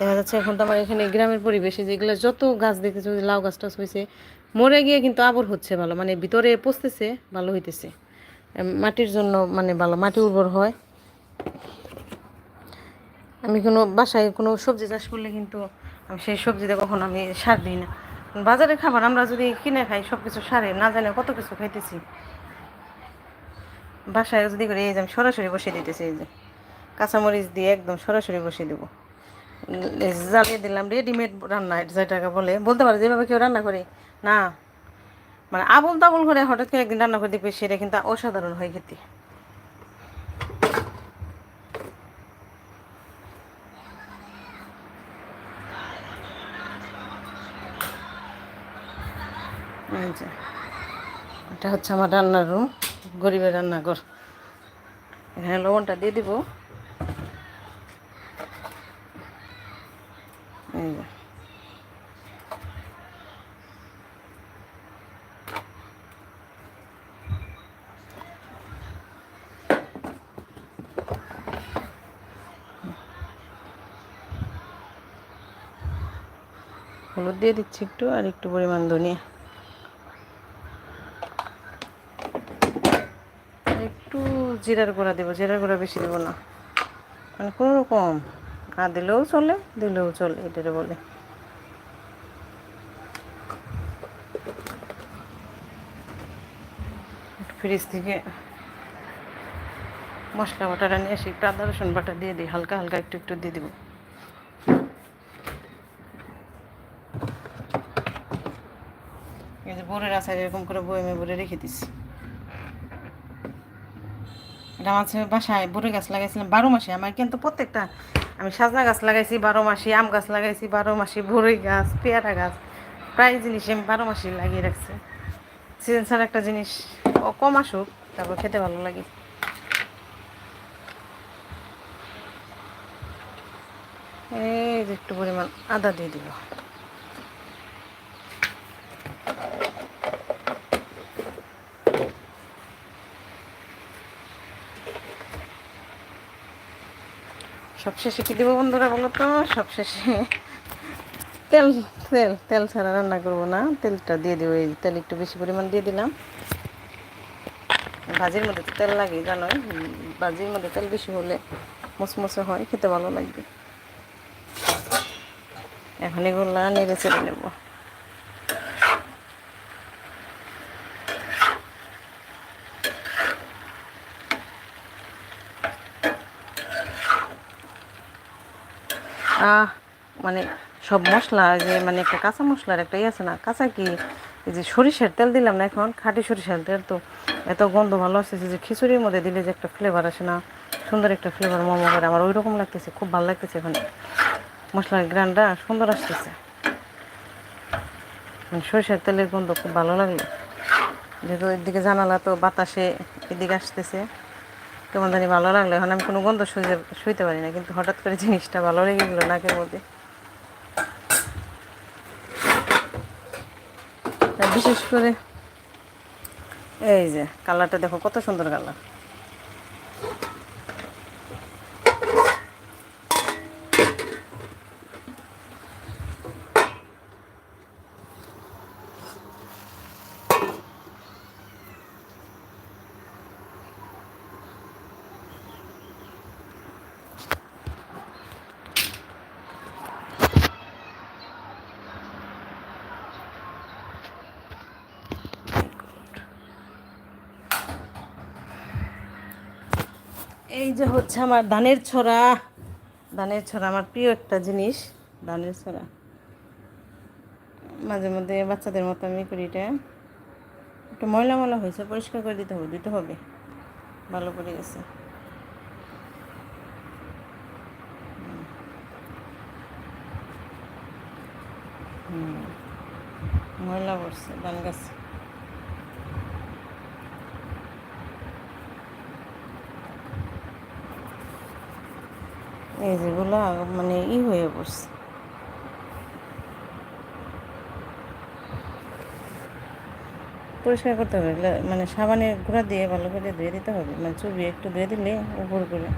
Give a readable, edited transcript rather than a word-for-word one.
দেখা যাচ্ছে এখন তো আমার এখানে গ্রামের পরিবেশে যেগুলো যত গাছ দেখতেছে, লাউ গাছ টাছ হয়েছে, মরে গিয়ে কিন্তু আবার হচ্ছে ভালো, মানে ভিতরে পচতেছে, ভালো হইতেছে। মাটির জন্য মানে ভালো, মাটি উর্বর হয়। আমি কোনো বাসায় কোনো সবজি চাষ করলে কিন্তু আমি সেই সবজিতে কখনো আমি সার দিই না। বাজারের খাবার আমরা যদি কিনে খাই, সব কিছু সারে, না জানে কত কিছু খাইতেছি। বাসায় যদি করে এই যে আমি সরাসরি বসিয়ে দিতেছি, এই যে কাঁচামরিচ দিয়ে একদম সরাসরি বসিয়ে দেবো, জ্বালিয়ে দিলাম। রেডিমেড রান্না যেটাকে বলে, বলতে পারে যেভাবে কেউ রান্না করে না, মানে আবল তাবল করে হঠাৎ করে একদিন রান্না করে দেখবে, সেটা কিন্তু অসাধারণ হয় খেতে। এই যে এটা হচ্ছে আমার রান্নার রুম, গরিবের রান্নাঘর। এখানে লবণটা দিয়ে দিব। এই যে হলুদ দিয়ে দিচ্ছি একটু, আর একটু পরিমাণ ধনিয়া, একটু জিরার গুঁড়া দেবো। জিরার গুঁড়া বেশি দেবো না, মানে কোনো রকম না দিলেও চলে, দিলেও চলে, এটারে বলে। ফ্রিজ থেকে মশলা বাটাটা নিয়ে এসে একটু আদা রসুন বাটা দিয়ে দিই, হালকা হালকা একটু একটু দিয়ে দিব। এই যে বোরের আচার এরকম করে বয়মে ভরে রেখে দিচ্ছি। এটা আমার বাসায় বড়ি গাছ লাগাইছিলাম 12 মাসে। আমার কিন্তু প্রত্যেকটা, আমি সাজনা গাছ লাগাইছি 12 মাসে, আম গাছ লাগাইছি 12 মাসে, বড়ই গাছ, পেয়ারা গাছ, প্রায় জিনিস আমি 12 মাসে লাগিয়ে রাখছি। সিজন ছাড়া একটা জিনিস কম আসুক, তারপর খেতে ভালো লাগে। এই যে একটু পরিমাণ আদা দিয়ে দিব। সবশেষে কী দেবো বন্ধুরা বলো তো? সবশেষে তেল। তেল তেল ছাড়া রান্না করবো না, তেলটা দিয়ে দেবো। এই তেল একটু বেশি পরিমাণ দিয়ে দিলাম। ভাজির মধ্যে তো তেল লাগে জানোই, ভাজির মধ্যে তেল বেশি হলে মুসমুসে হয়, খেতে ভালো লাগবে। এখন এগুলো নেড়ে চেড়ে নেব। মানে সব মশলা যে, মানে একটা কাঁচা মশলার একটা আছে না, কাঁচা কি, এই যে সরিষার তেল দিলাম না এখন, খাঁটি সরিষার তেল, তো এত গন্ধ ভালো আসতেছে যে খিচুড়ির মধ্যে দিলে যে একটা ফ্লেভার আসে না, সুন্দর একটা ফ্লেভার মোমো করে, আমার ওই রকম লাগতেছে, খুব ভালো লাগতেছে। এখন মশলার গ্রানটা সুন্দর আসতেছে, মানে সরিষার তেলের গন্ধ খুব ভালো লাগলো। যেহেতু এদিকে জানালা তো বাতাসে এদিকে আসতেছে, কেমন জানি ভালো লাগলো। এখন আমি কোনো গন্ধ শুইতে পারি না, কিন্তু হঠাৎ করে জিনিসটা ভালো লেগে গেলো নাকের মধ্যে। বিশেষ করে এই যে কালারটা দেখো, কত সুন্দর কালার। এই যে হচ্ছে আমার ধানের ছড়া। ধানের ছড়া আমার প্রিয় একটা জিনিস। ধানের ছড়া মাঝে মধ্যে বাচ্চাদের মতো আমি করি। এটা একটু ময়লা ময়লা হয়েছে, পরিষ্কার করে দিতে হবে। ভালো করে গেছে। ময়লা পড়ছে ধান গাছ। এই যেগুলো মানে হয়ে পড়ছে। পরিষ্কার করতে হবে, মানে সাবানের গুঁড়া দিয়ে ভালো করে ধুয়ে দিতে হবে, মানে চুবিয়ে একটু ধুয়ে দিলে উপর করে